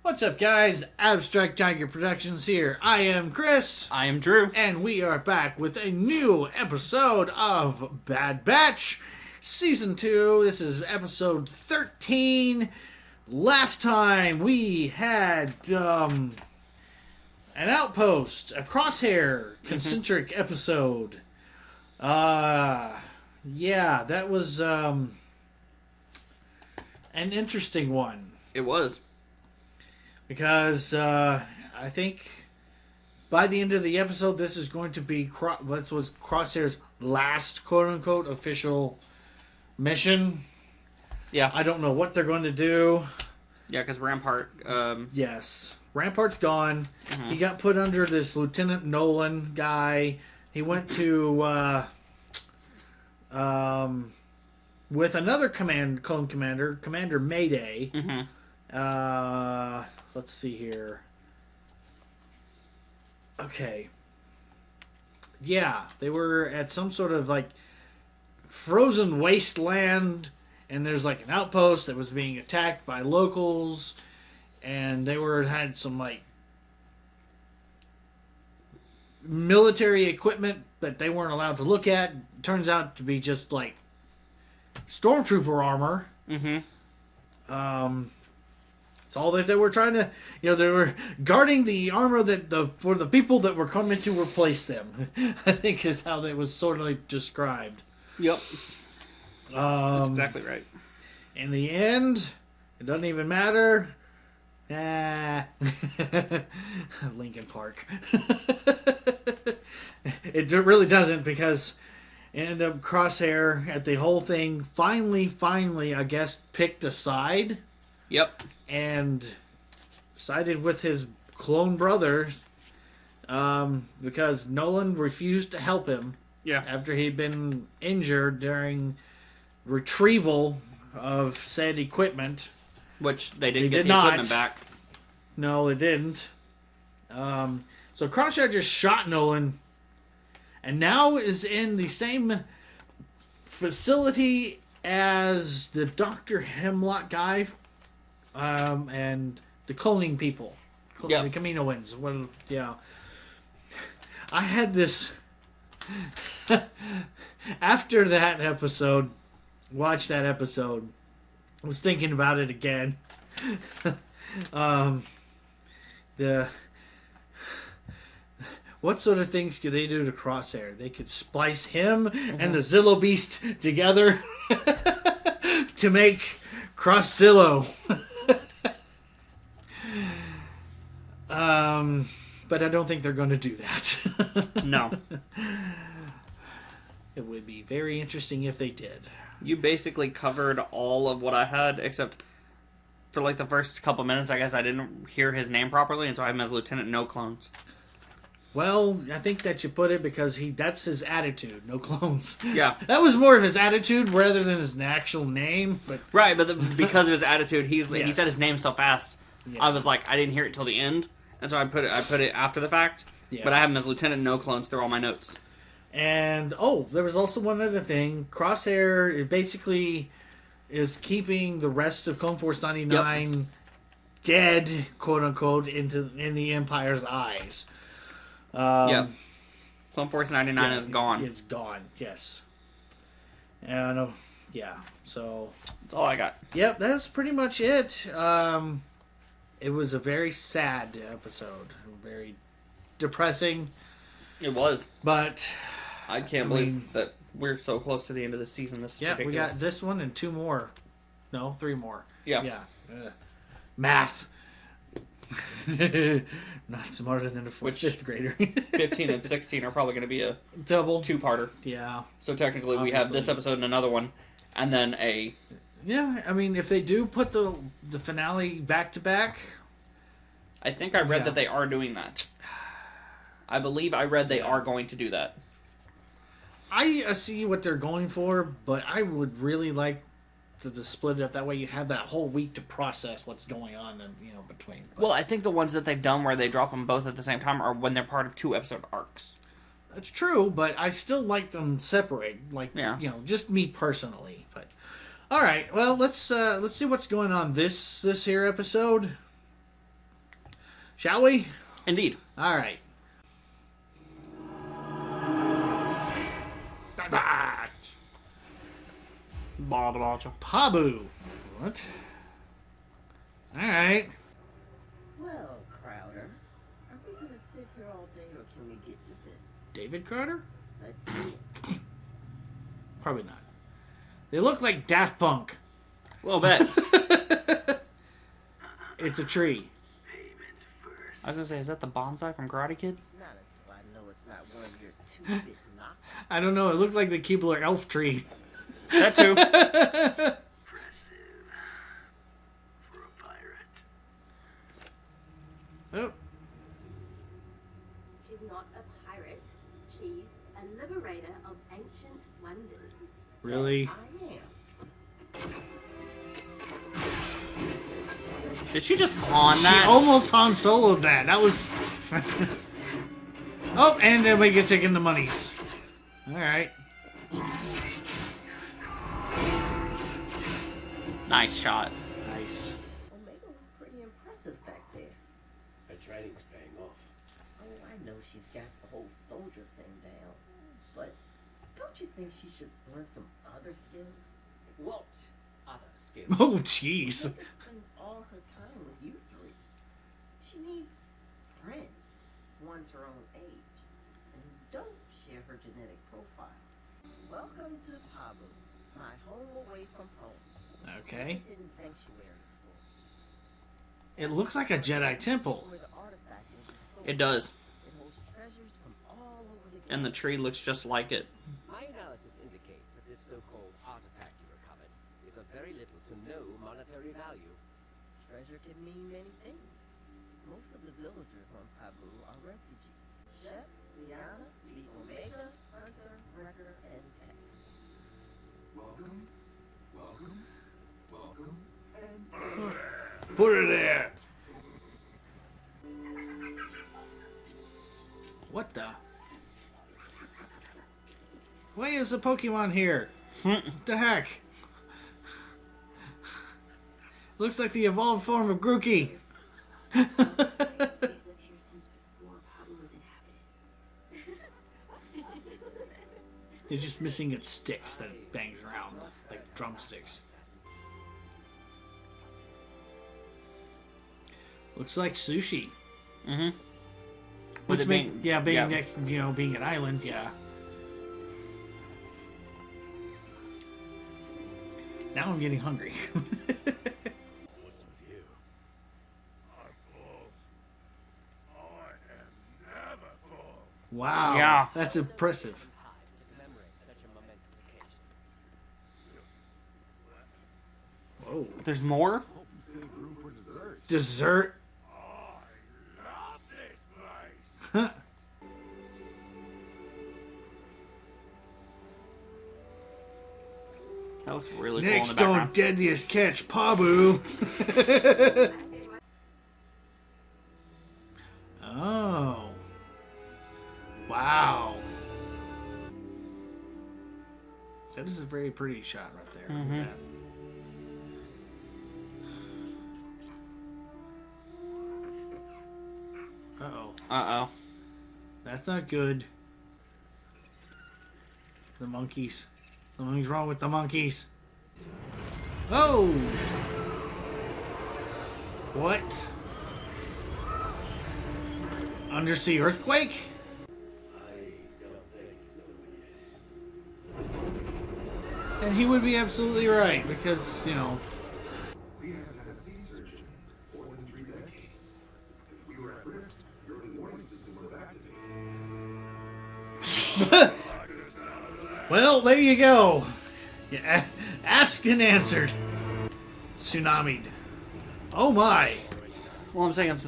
What's up, guys? Abstract Tiger Productions here. I am Chris. I am Drew. And we are back with a new episode of Bad Batch Season 2. This is episode 13. Last time we had an outpost, a crosshair concentric episode. Yeah, that was an interesting one. It was. Because I think by the end of the episode, this is going to be what was Crosshair's last quote-unquote official mission. Yeah. I don't know what they're going to do. Yeah, because Rampart... Yes. Rampart's gone. He got put under this Lieutenant Nolan guy. He went to... with another clone commander, Commander Mayday. Let's see here. Okay. Yeah, they were at some sort of like frozen wasteland, and there's like an outpost that was being attacked by locals, and they had some like military equipment that they weren't allowed to look at. Turns out to be just like stormtrooper armor. It's all that they were trying to, they were guarding the armor for the people that were coming to replace them. I think is how that was sort of described. Yep. That's exactly right. In the end, it doesn't even matter. Lincoln Park. It really doesn't, because ended up Crosshair at the whole thing finally, I guess, picked a side. Yep. And sided with his clone brother because Nolan refused to help him. Yeah. After he'd been injured during retrieval of said equipment. Which they didn't get the equipment back. No, they didn't. So Crosshair just shot Nolan, and now is in the same facility as the Dr. Hemlock guy. And the cloning people. The Kaminoans. Well, yeah. I had this... After that episode, watched that episode, I was thinking about it again. What sort of things could they do to Crosshair? They could splice him and the Zillo Beast together to make Cross Zillo. But I don't think they're going to do that. No. It would be very interesting if they did. You basically covered all of what I had, except for like the first couple minutes, I guess I didn't hear his name properly, and so I have him as Lieutenant No Clones. Well, I think that you put it because that's his attitude, no clones. Yeah. That was more of his attitude rather than his actual name. But right, but because of his attitude, he Yes. said his name so fast. Yeah. I was like, I didn't hear it till the end, and so I put it after the fact. Yeah. But I have him as Lieutenant No Clones through all my notes. And there was also one other thing. Crosshair basically is keeping the rest of Clone Force 99 dead, quote unquote, in the Empire's eyes. Clone Force 99 is gone. It's gone. Yes. And so that's all I got. Yep, that's pretty much it. It was a very sad episode, very depressing. It was, but I can't believe that we're so close to the end of the season. This is ridiculous. We got this one and 2 more. No, 3 more. Yeah. Math. Not smarter than a fifth grader. 15 and 16 are probably going to be a double 2-parter. Yeah. So technically, we have this episode and another one, and then a. Yeah, I mean, if they do put the finale back to back, I think I read that they are doing that. I believe I read they are going to do that. I see what they're going for, but I would really like to split it up. That way you have that whole week to process what's going on in, between. But, well, I think the ones that they've done where they drop them both at the same time are when they're part of 2-episode arcs. That's true, but I still like them separate. Just me personally. But all right, well, let's see what's going on this here episode. Shall we? Indeed. All right. Pabu. What? All right. Well, Crowder, are we going to sit here all day or can we get to business? David Carter? Let's see. Probably not. They look like Daft Punk. A little bit. It's a tree. I was gonna say, is that the bonsai from Karate Kid? Not until I know it's not one of your two-bit knockoffs. I don't know. It looked like the Keebler elf tree. That too. Impressive for a pirate. Oh, She's not a pirate. She's a liberator of ancient wonders. really? I am. Did she just pawn She that? almost Han Solo'd that. That was... Oh, and then we get taking the monies. All right. Nice shot. Nice. Omega was pretty impressive back there. Her training's paying off. Oh, I know she's got the whole soldier thing down. But don't you think she should learn some other skills? What other skills? Oh, jeez. Omega spends all her time with you three. She needs friends, ones her own age, and who don't share her genetic profile. Welcome to Pabu, my home away from home. Okay. Hidden sanctuary of sorts. It looks like a Jedi temple. Where the artifact will be stored. It does. It holds treasures from all over the And the galaxy. tree looks just like it. My analysis indicates that this so-called artifact you recovered is of very little to no monetary value. Treasure can mean many things. Most of the villagers on Pabu are refugees. Shep, Liana, the Omega, Hunter, Wrecker, and Tech. Welcome, welcome, welcome, and Put her there. What the? Why is a Pokemon here? What the heck? Looks like the evolved form of Grookey. Lived here since before Pabu was inhabited. It's just missing its sticks that it bangs around like drumsticks. Looks like sushi. Mm-hmm. Which it being being- next, being an island, yeah. Now I'm getting hungry. What's with you? I'm full. I am never full. Wow. Yeah. That's impressive. Time to commemorate such a momentous occasion. Whoa. There's more? hope you save room for dessert. Dessert. I love this place. Huh. That looks really Next cool in the on background. Deadliest Catch, Pabu. Oh. Wow. That is a very pretty shot right there. Look at Mhm. that. Uh-oh. Uh-oh. That's not good. The monkeys. Something's wrong with the monkeys. Oh! What? Undersea earthquake? I don't think so yet. And he would be absolutely right, because, you know... We have had a sea surgeon for more than 3 decades. If we were at risk, your early warning system would have activated. Well, there you go. Yeah, asked and answered. Tsunami'd. Oh my. Well, I'm saying if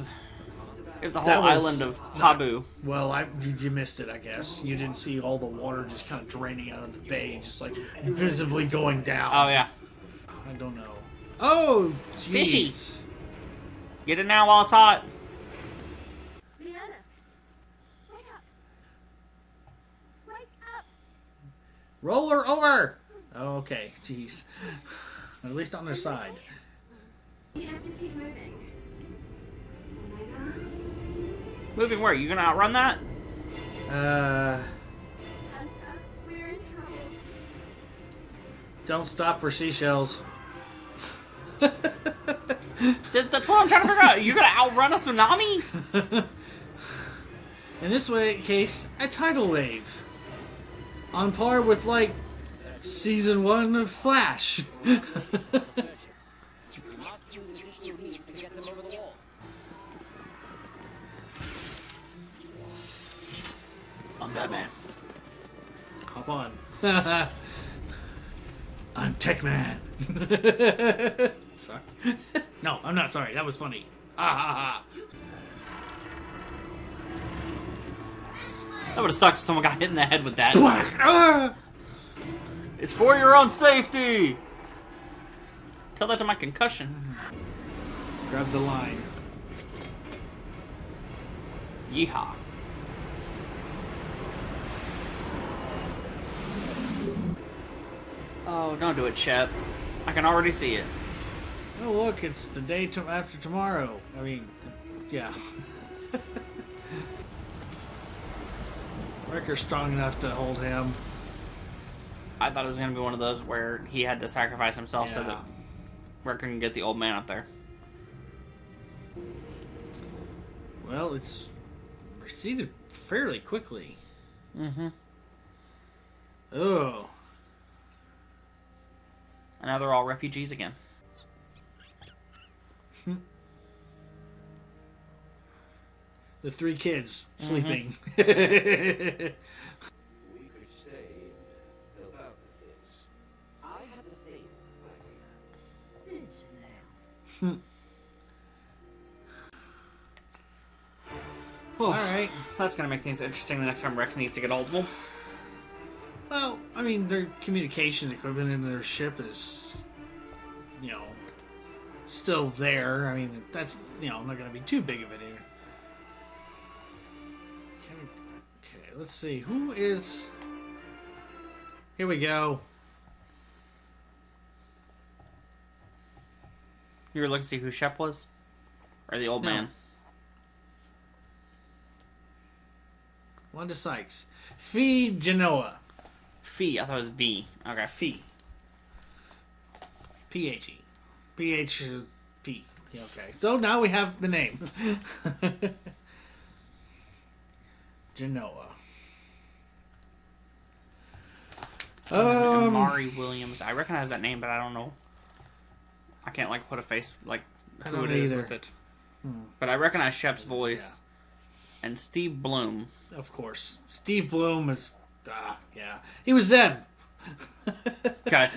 the whole That was island of Pabu. Well, you missed it, I guess. You didn't see all the water just kind of draining out of the bay, just like visibly going down. Oh, yeah. I don't know. Oh, jeez. Fishy. Get it now while it's hot. Liana, wake up. Wake up. Roll her over. Okay, jeez. At least on their side. We have to keep moving. Omega, Moving where? You gonna outrun that? Hunter, we're in trouble. Don't stop for seashells. That's what I'm trying to figure out. You're gonna outrun a tsunami? In this case, a tidal wave. On par with, like, season 1 of Flash. We must use additional means to get them over the wall. I'm Batman. Hop on. I'm Tech Man. Sorry. No, I'm not sorry. That was funny. Ah ha ha. That would have sucked if someone got hit in the head with that. Ah! It's for your own safety! Tell that to my concussion. Grab the line. Yeehaw. Oh, don't do it, Shep. I can already see it. Oh, look, it's the day after tomorrow. I mean, yeah. Wrecker's strong enough to hold him. I thought it was going to be one of those where he had to sacrifice himself so Yeah. that Wrecker can get the old man up there. Well, it's receded fairly quickly. Mm-hmm. Oh. And now they're all refugees again. The 3 kids sleeping. We could stay and help out with things. I had the same idea. Alright. That's going to make things interesting the next time Rex needs to get hold of them. Well, I mean, their communication equipment in their ship is, you know, still there. I mean, that's, you know, not going to be too big of an issue. Okay, let's see. Who is... Here we go. You were looking to see who Shep was? Or the old No. man? Wanda Sykes. Fee Genoa. Fee. I thought it was V. Okay. Fee. P-H-E. P-H-P. Okay, so now we have the name. Genoa. Amari Williams. I recognize that name, but I don't know. I can't, like, put a face, like, I who don't it is either. with it. But I recognize Shep's voice. Yeah. And Steve Bloom. Of course. Steve Bloom is... yeah. He was Zed. Okay.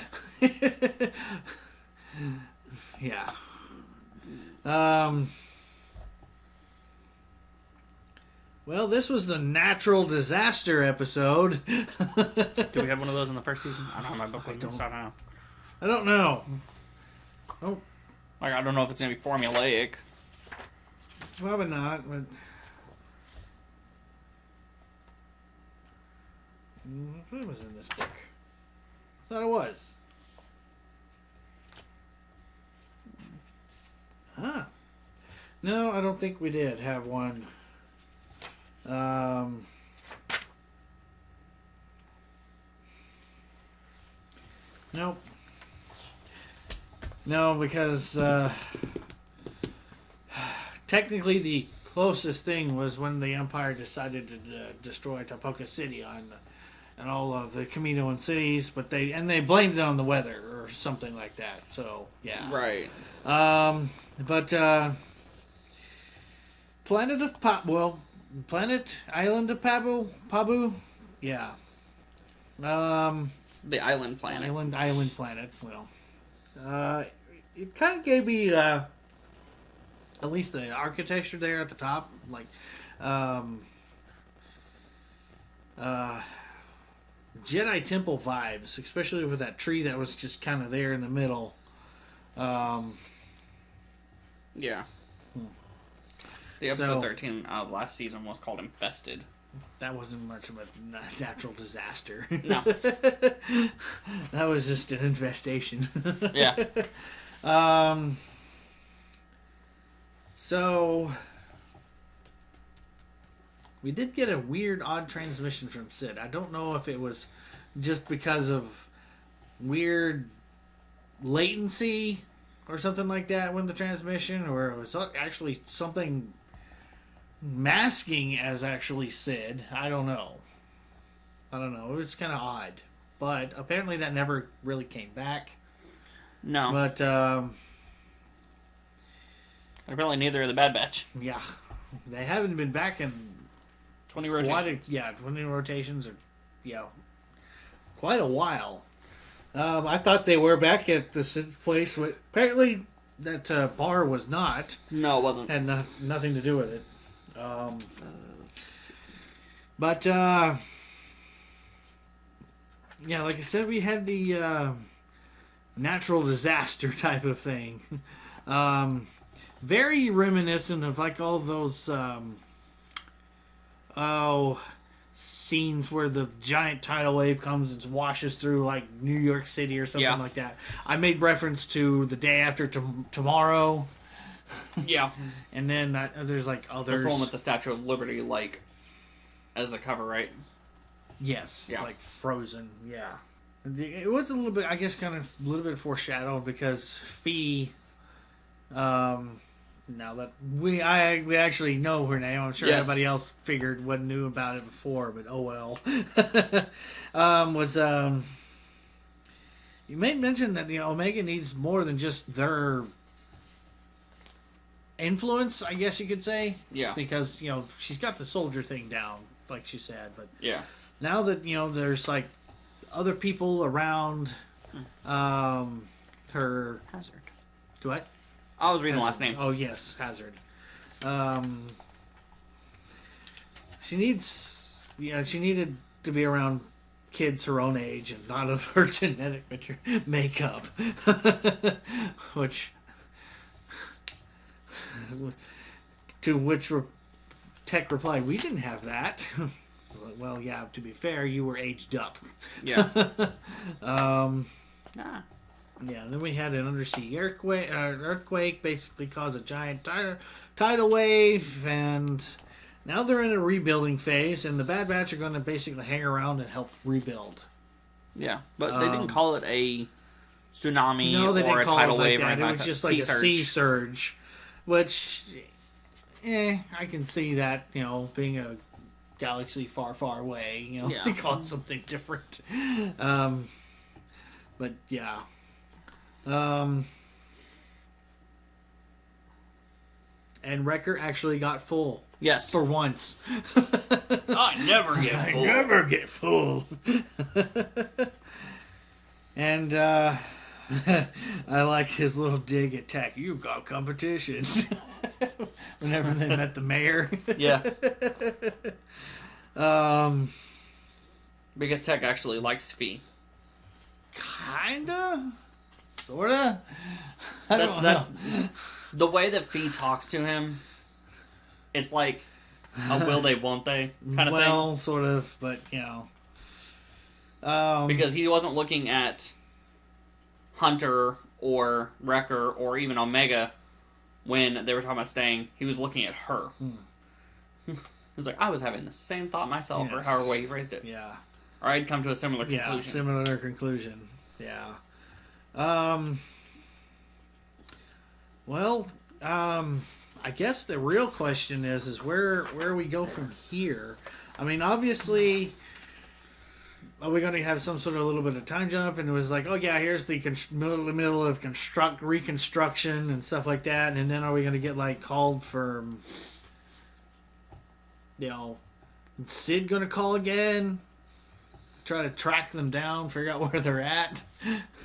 Yeah. Well, this was the natural disaster episode. Did we have one of those in the first season? I don't have my book with me, so I don't know. I don't know. Oh, Like, I don't know if it's going to be formulaic. probably not, but... What was in this book? I thought it was. Huh. No, I don't think we did have one. Nope. No, because technically the closest thing was when the Empire decided to destroy Tapoca City and all of the Caminoan cities, but they blamed it on the weather or something like that. So yeah. Right. But Planet Island of Pabu, yeah. The island planet. Island planet. Well, it kind of gave me at least the architecture there at the top, like Jedi Temple vibes, especially with that tree that was just kind of there in the middle. Yeah. The episode 13 of last season was called Infested. That wasn't much of a natural disaster. No. That was just an infestation. Yeah. So we did get a weird, odd transmission from Sid. I don't know if it was just because of weird latency or something like that when the transmission, or it was actually something masking as actually Sid. I don't know. It was kind of odd. But apparently that never really came back. No. But, apparently neither of the Bad Batch. yeah. They haven't been back in 20 rotations. 20 rotations, or, quite a while. I thought they were back at the Sid's place. Apparently that bar was not. No, it wasn't. Had nothing to do with it. But, yeah, like I said, we had the natural disaster type of thing. Very reminiscent of like all those scenes where the giant tidal wave comes and washes through like New York City or something like that. I made reference to The Day After Tomorrow. Yeah. And then there's like others. That's the one with the Statue of Liberty, like, as the cover, right? Yes. Yeah. Like Frozen. Yeah. It was a little bit, I guess, kind of a little bit foreshadowed because Fee, now that we actually know her name, I'm sure everybody else knew about it before, but oh well. You made mention that Omega needs more than just their influence, I guess you could say. Yeah. Because she's got the soldier thing down, like she said, but yeah. Now that there's like other people around, her Hazard. what? I was reading the last name. Oh yes, Hazard. She needed to be around kids her own age and not of her genetic makeup, which to which Tech replied, "We didn't have that." Well, yeah. To be fair, you were aged up. Yeah. Yeah, then we had an undersea earthquake basically caused a giant tidal wave, and now they're in a rebuilding phase, and the Bad Batch are going to basically hang around and help rebuild. Yeah, but they didn't call it a tsunami they or didn't a call tidal it like wave that. or It anything was like just that. like a sea surge, which, I can see that, being a galaxy far, far away, they call it something different. But yeah. And Wrecker actually got full. Yes. For once. I never get full. I never get full. And I like his little dig at Tech. You've got competition. Whenever they met the mayor. Yeah. Because Tech actually likes Fee. Kinda? Sorta? That's the way that Fee talks to him. It's like a will they, won't they kind of thing. Well, sort of, but because he wasn't looking at Hunter or Wrecker or even Omega when they were talking about staying. He was looking at her. He was like, I was having the same thought myself, or however way he phrased it. Yeah. Or I'd come to a similar conclusion. Yeah, similar conclusion. Yeah. Well, I guess the real question is where we go from here. I mean, obviously, are we going to have some sort of a little bit of time jump? And it was like, oh yeah, here's the middle of reconstruction and stuff like that. And then are we going to get like called for, Sid going to call again? Try to track them down, figure out where they're at,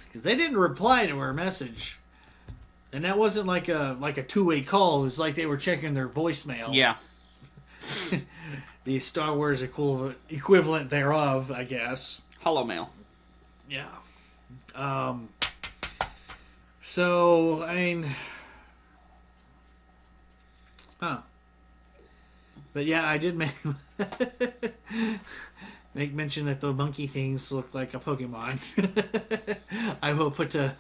because they didn't reply to her message, and that wasn't like a two-way call. It was like they were checking their voicemail. Yeah. The Star Wars equivalent thereof, I guess. Holomail. Yeah. So I mean, but yeah, I did make mention that the monkey things look like a Pokemon. I will put a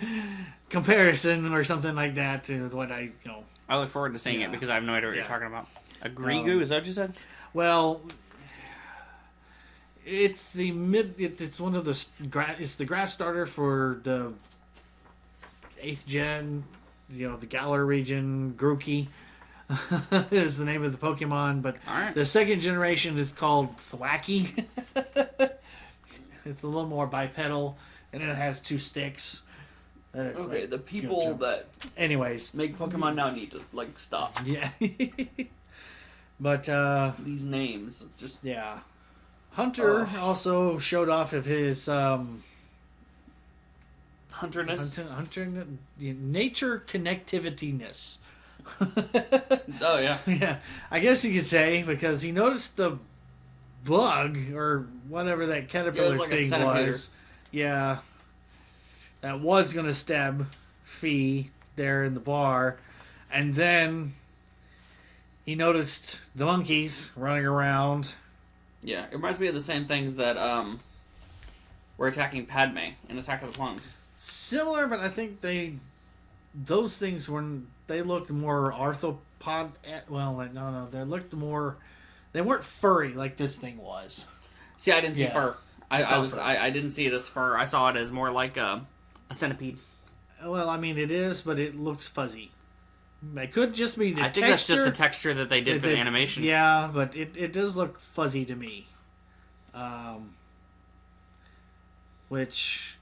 comparison or something like that to what I. I look forward to seeing it because I have no idea what you're talking about. A Grigu, is that what you said? Well, it's the it's one of the it's the grass starter for the 8th gen. The Galar region. Grookey is the name of the Pokemon, but All right. the 2nd generation is called Thwacky. It's a little more bipedal, and it has 2 sticks. Okay, the people that Anyways, make Pokemon now need to stop. yeah. But These names just yeah, Hunter also showed off of his Hunterness. Hunter nature connectivityness. Oh yeah. Yeah, I guess you could say, because he noticed the bug or whatever that caterpillar like a thing centipede. was. Yeah, that was gonna stab Fee there in the bar, and then he noticed the monkeys running around. Yeah, it reminds me of the same things that were attacking Padme in Attack of the Clones. Similar, but I think those things they looked more arthropod. Well, no, they looked more. They weren't furry like this thing was. See, I didn't see Yeah. fur. Fur. I didn't see it as fur. I saw it as more like a centipede. Well, I mean it is, but it looks fuzzy. It could just be the I texture. think that's just the texture that they did for the They- animation. Yeah, but it does look fuzzy to me. Which,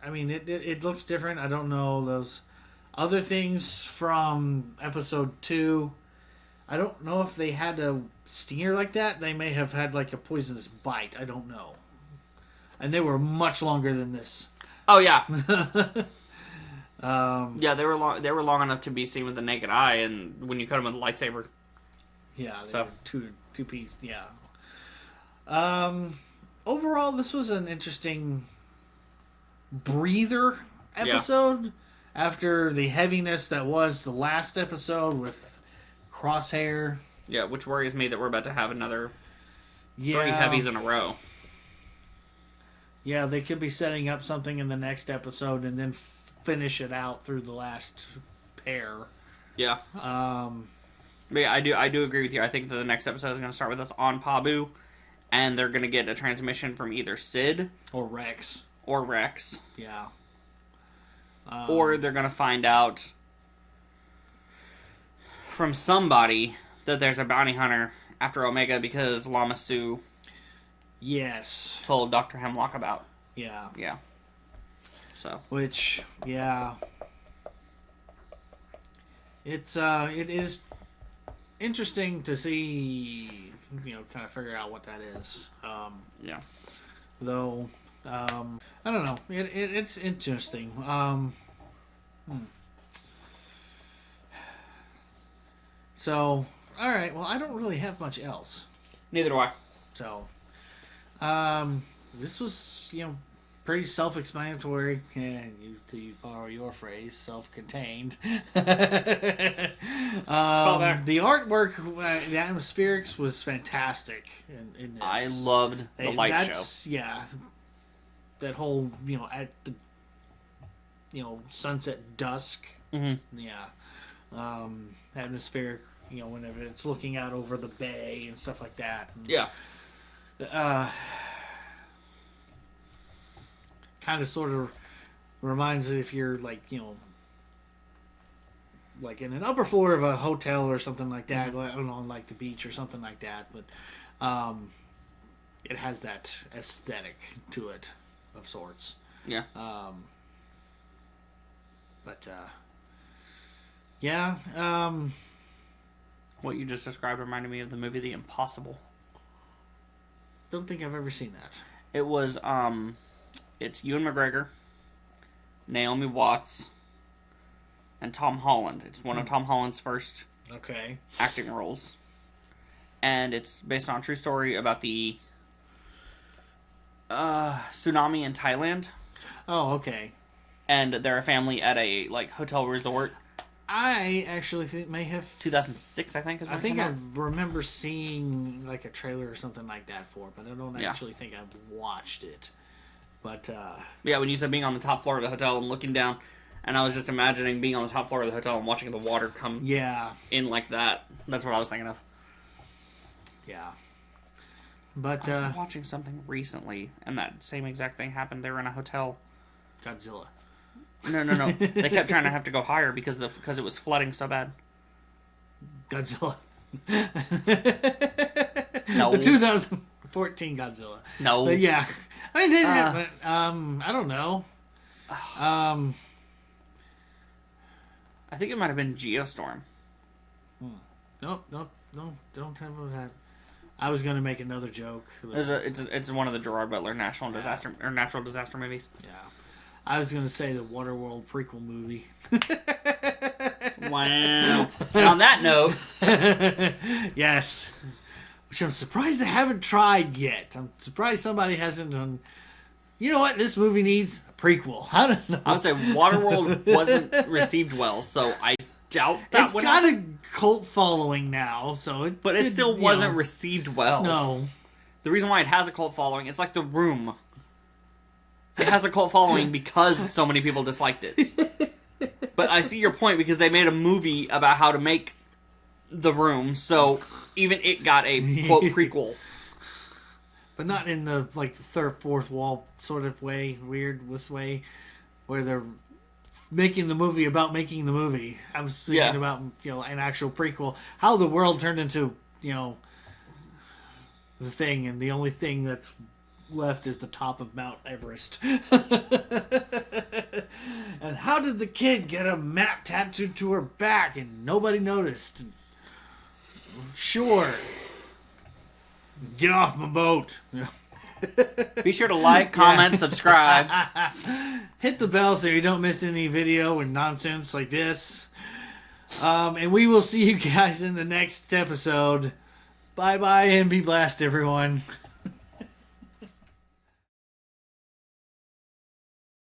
I mean, it looks different. I don't know those other things from episode 2. I don't know if they had a stinger like that. They may have had like a poisonous bite. I don't know. And they were much longer than this. Oh yeah, Yeah, they were long. They were long enough to be seen with the naked eye, and when you cut them with a lightsaber. they So- were two piece. Yeah. Overall, this was an interesting breather episode after the heaviness that was the last episode with Crosshair. Yeah, which worries me that we're about to have another Yeah, 3 heavies in a row. Yeah, they could be setting up something in the next episode and then finish it out through the last pair. Yeah. But yeah, I do agree with you. I think that the next episode is going to start with us on Pabu, and they're going to get a transmission from either Sid Or Rex. or Rex, Yeah. or they're going to find out from somebody that there's a bounty hunter after Omega because Lama Su Yes. told Dr. Hemlock about. Yeah. Yeah. So. Which, yeah. It is interesting to see, kind of figure out what that is. Yeah. Though, I don't know. It's interesting. So, all right. Well, I don't really have much else. Neither do I. So, this was, pretty self-explanatory, and to borrow your phrase, self-contained. back. The artwork, the atmospherics was fantastic in this. I loved the light show. Yeah, that whole at the sunset dusk. Mm-hmm. Yeah, atmospheric. Whenever it's looking out over the bay and stuff like that. Yeah. Kind of sort of reminds it if you're like like in an upper floor of a hotel or something like that, I don't know, on like the beach or something like that, but it has that aesthetic to it of sorts. Yeah. But yeah, What you just described reminded me of the movie The Impossible. don't think I've ever seen that. It was, it's Ewan McGregor, Naomi Watts, and Tom Holland. It's one of Tom Holland's first Okay. acting roles. And it's based on a true story about the tsunami in Thailand. Oh, okay. And they're a family at a hotel resort. I actually think may have. 2006, I think, is when I it think came I out. remember seeing like a trailer or something like that for it, but I don't Yeah. actually think I've watched it. But Yeah, when you said being on the top floor of the hotel and looking down, and I was just imagining being on the top floor of the hotel and watching the water come yeah, in like that. That's what I was thinking of. Yeah. But I was watching something recently, and that same exact thing happened. They were in a hotel. Godzilla. No. They kept trying to have to go higher because it was flooding so bad. Godzilla. No. The 2014 Godzilla. No. But yeah. I mean, I don't know. I think it might have been Geostorm. Nope, don't have that. I was gonna make another joke. It's one of the Gerard Butler natural disaster movies. Yeah. I was gonna say the Waterworld prequel movie. Wow. And on that note, yes. Which I'm surprised they haven't tried yet. I'm surprised somebody hasn't done. You know what? This movie needs a prequel. I don't know. I would say Waterworld wasn't received well, so I doubt that It's would got happen. a cult following now, so it. But it still wasn't received well. No. The reason why it has a cult following, it's like The Room. It has a cult following because so many people disliked it. But I see your point because they made a movie about how to make The Room, so even it got a quote prequel. But not in the like the third, fourth wall sort of way, weird way, where they're making the movie about making the movie. I was thinking about an actual prequel, how the world turned into the thing, and the only thing that's left is the top of Mount Everest. And how did the kid get a map tattooed to her back and nobody noticed? Sure. Get off my boat. Be sure to like, comment, subscribe. Hit the bell so you don't miss any video and nonsense like this. And we will see you guys in the next episode. Bye-bye and be blessed, everyone.